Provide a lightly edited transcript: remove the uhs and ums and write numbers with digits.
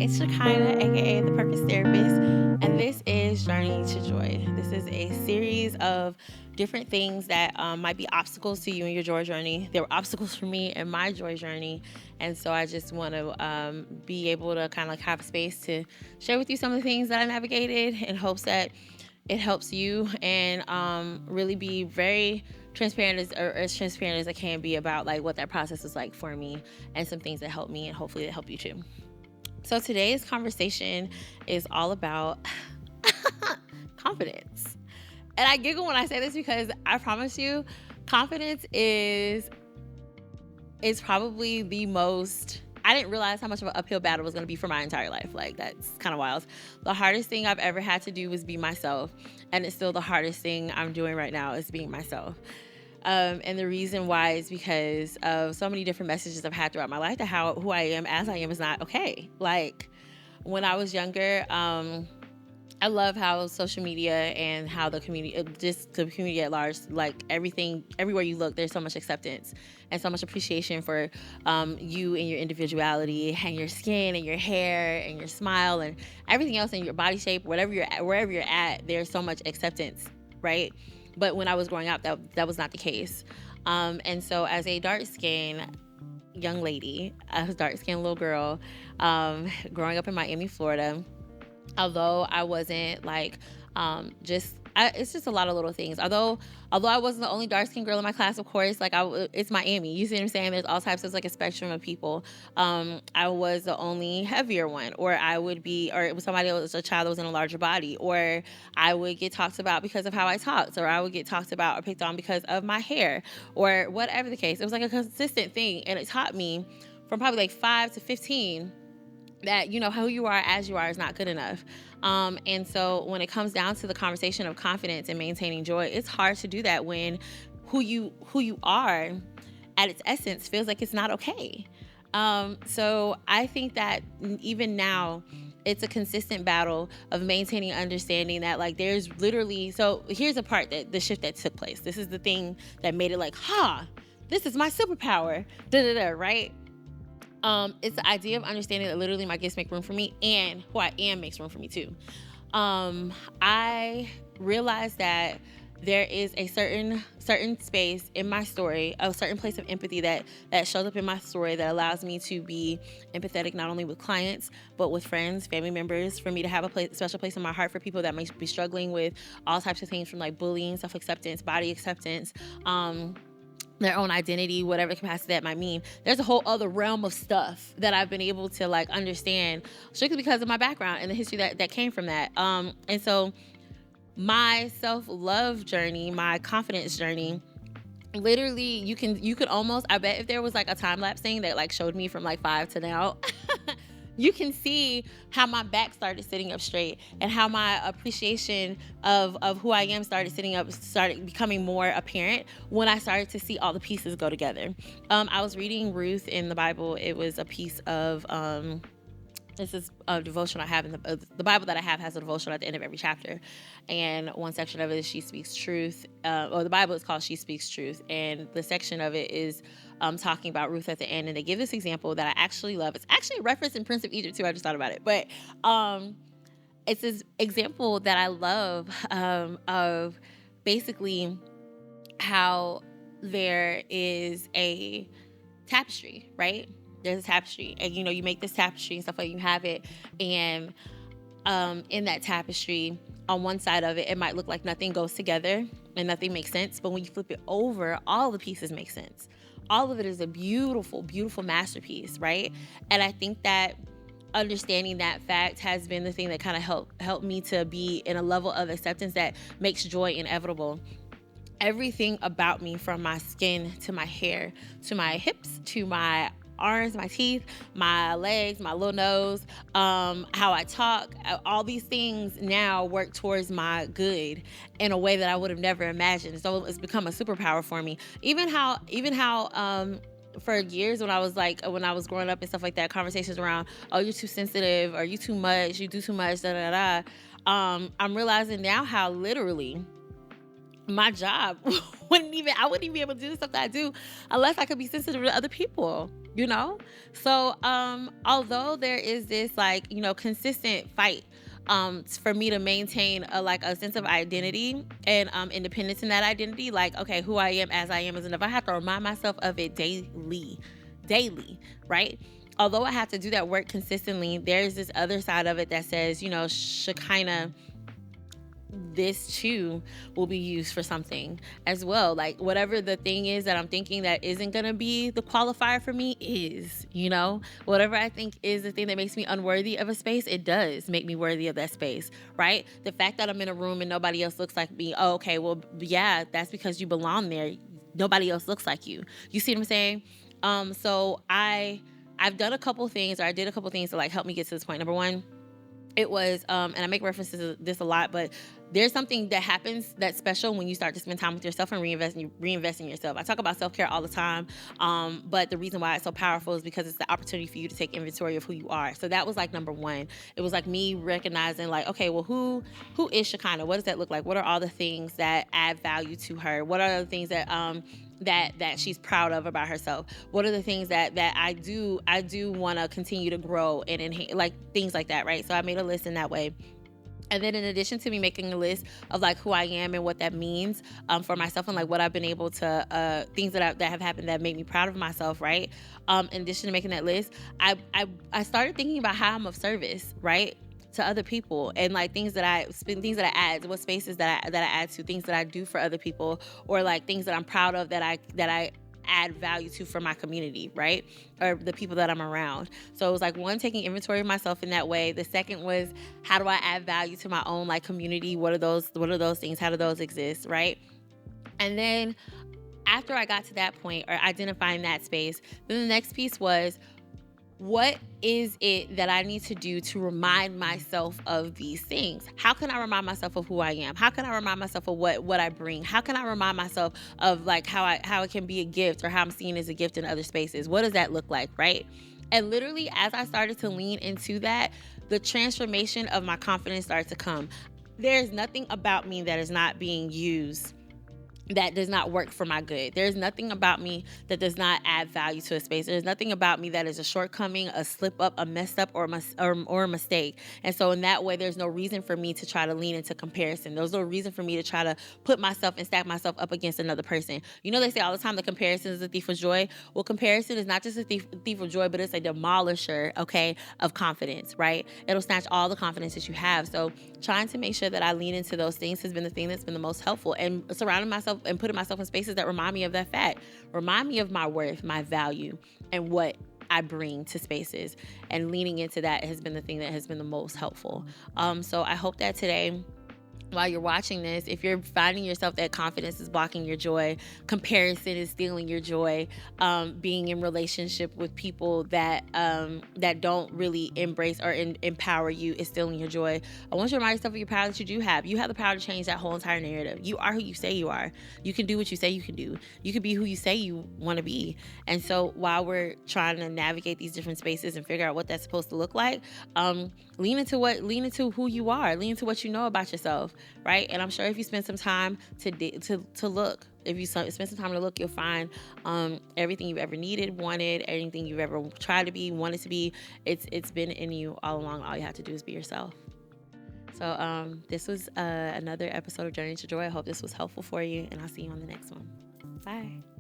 it's Shekinah, aka the Purpose Therapist, and this is Journey to Joy. This is a series of different things that might be obstacles to you in your joy journey. There were obstacles for me in my joy journey, and so I just want to be able to kind of like have space to share with you some of the things that I navigated in hopes that it helps you, and really be very transparent as transparent as I can be about like what that process was like for me and some things that helped me and hopefully that help you too. So today's conversation is all about confidence. And I giggle when I say this because I promise you, confidence is probably the most, I didn't realize how much of an uphill battle was going to be for my entire life. Like, that's kind of wild. The hardest thing I've ever had to do was be myself. And it's still the hardest thing I'm doing right now is being myself. And the reason why is because of so many different messages I've had throughout my life that who I am as I am is not okay. Like, when I was younger, I love how social media and how the community, just the community at large, like everything, everywhere you look, there's so much acceptance and so much appreciation for you and your individuality and your skin and your hair and your smile and everything else in your body shape, wherever you're at, there's so much acceptance, right? But when I was growing up, that was not the case. And so as a dark-skinned young lady, a dark-skinned little girl, growing up in Miami, Florida, although I wasn't like, it's just a lot of little things. Although I wasn't the only dark-skinned girl in my class, of course, like it's Miami. You see what I'm saying? There's all types of like a spectrum of people. I was the only heavier one, or it was somebody that was a child that was in a larger body, or I would get talked about because of how I talked, or I would get talked about or picked on because of my hair, or whatever the case. It was like a consistent thing, and it taught me from probably like 5 to 15 that, who you are as you are is not good enough. And so when it comes down to the conversation of confidence and maintaining joy, it's hard to do that when who you are at its essence feels like it's not okay. So I think that even now, it's a consistent battle of maintaining understanding that like there's literally, so here's a part that the shift that took place. This is the thing that made it like, this is my superpower, right? It's the idea of understanding that literally my gifts make room for me, and who I am makes room for me too. I realized that there is a certain space in my story, a certain place of empathy that shows up in my story that allows me to be empathetic not only with clients but with friends, family members, for me to have a special place in my heart for people that might be struggling with all types of things, from like bullying, self-acceptance, body acceptance, their own identity, whatever capacity that might mean. There's a whole other realm of stuff that I've been able to like understand strictly because of my background and the history that came from that. And so my self-love journey, my confidence journey, literally you could almost, I bet if there was like a time lapse thing that like showed me from like 5 to now, you can see how my back started sitting up straight and how my appreciation of who I am started becoming more apparent when I started to see all the pieces go together. I was reading Ruth in the Bible. It was a piece of, this is a devotion I have in the Bible that I have has a devotion at the end of every chapter. And one section of it is She Speaks Truth, or the Bible is called She Speaks Truth. And the section of it is talking about Ruth at the end. And they give this example that I actually love. It's actually a reference in Prince of Egypt too. I just thought about it. But it's this example that I love of basically how there is a tapestry, right? There's a tapestry, and you make this tapestry and stuff like you have it, and in that tapestry, on one side of it, it might look like nothing goes together and nothing makes sense, but when you flip it over, all the pieces make sense. All of it is a beautiful, beautiful masterpiece, right? And I think that understanding that fact has been the thing that kind of helped me to be in a level of acceptance that makes joy inevitable. Everything about me, from my skin to my hair to my hips to my arms, my teeth, my legs, my little nose, how I talk, all these things now work towards my good in a way that I would have never imagined. So it's become a superpower for me. Even how for years when I was growing up and stuff like that, conversations around, oh, you're too sensitive, or you too much, you do too much, I'm realizing now how literally my job I wouldn't even be able to do the stuff that I do unless I could be sensitive to other people, you know? So, although there is this like, consistent fight, for me to maintain a sense of identity and, independence in that identity, like, okay, who I am as I am is enough. I have to remind myself of it daily, right? Although I have to do that work consistently, there's this other side of it that says, Shekinah, this too will be used for something as well. Like whatever the thing is that I'm thinking that isn't going to be the qualifier for me is, whatever I think is the thing that makes me unworthy of a space, it does make me worthy of that space, right? The fact that I'm in a room and nobody else looks like me, oh, okay, well, yeah, that's because you belong there. Nobody else looks like you. You see what I'm saying? So I've done a couple things, or I did a couple things to like help me get to this point. Number one, it was, and I make references to this a lot, but there's something that happens that's special when you start to spend time with yourself and reinvest in yourself. I talk about self-care all the time, but the reason why it's so powerful is because it's the opportunity for you to take inventory of who you are. So that was like number one. It was like me recognizing like, okay, well, who is Shekinah? What does that look like? What are all the things that add value to her? What are the things that that she's proud of about herself? What are the things that I do want to continue to grow and enhance, like things like that, right? So I made a list in that way. And then in addition to me making a list of like who I am and what that means, for myself, and like what I've been able to, things that have happened that make me proud of myself, right? In addition to making that list, I started thinking about how I'm of service, right, to other people, and like things that I add, what spaces that I add to, things that I do for other people, or like things that I'm proud of that I add value to for my community, right? Or the people that I'm around. So it was like one, taking inventory of myself in that way. The second was, how do I add value to my own like community? What are those things? How do those exist, right? And then after I got to that point, or identifying that space, then the next piece was, what is it that I need to do to remind myself of these things? How can I remind myself of who I am? How can I remind myself of what I bring? How can I remind myself of like how it can be a gift, or how I'm seen as a gift in other spaces? What does that look like, right? And literally, as I started to lean into that, the transformation of my confidence started to come. There's nothing about me that is not being used, that does not work for my good. There's nothing about me that does not add value to a space. There's nothing about me that is a shortcoming, a slip up, a mess up, or a mistake. And so in that way, there's no reason for me to try to lean into comparison. There's no reason for me to try to put myself and stack myself up against another person. They say all the time that comparison is a thief of joy. Well, comparison is not just a thief of joy, but it's a demolisher, okay, of confidence, right? It'll snatch all the confidence that you have. So trying to make sure that I lean into those things has been the thing that's been the most helpful, and surrounding myself and putting myself in spaces that remind me of that fact, remind me of my worth, my value, and what I bring to spaces, and leaning into that has been the thing that has been the most helpful. So I hope that today, while you're watching this, if you're finding yourself that confidence is blocking your joy, comparison is stealing your joy, being in relationship with people that don't really embrace or empower you is stealing your joy, I want you to remind yourself of your power that you do have. You have the power to change that whole entire narrative. You are who you say you are. You can do what you say you can do. You can be who you say you want to be. And so while we're trying to navigate these different spaces and figure out what that's supposed to look like, lean into who you are, lean into what you know about yourself, right? And I'm sure if you spend some time to look, if you spend some time to look, you'll find everything you've ever needed, wanted, anything you've ever tried to be, wanted to be. It's been in you all along. All you have to do is be yourself. So this was another episode of Journey to Joy. I hope this was helpful for you, and I'll see you on the next one. Bye.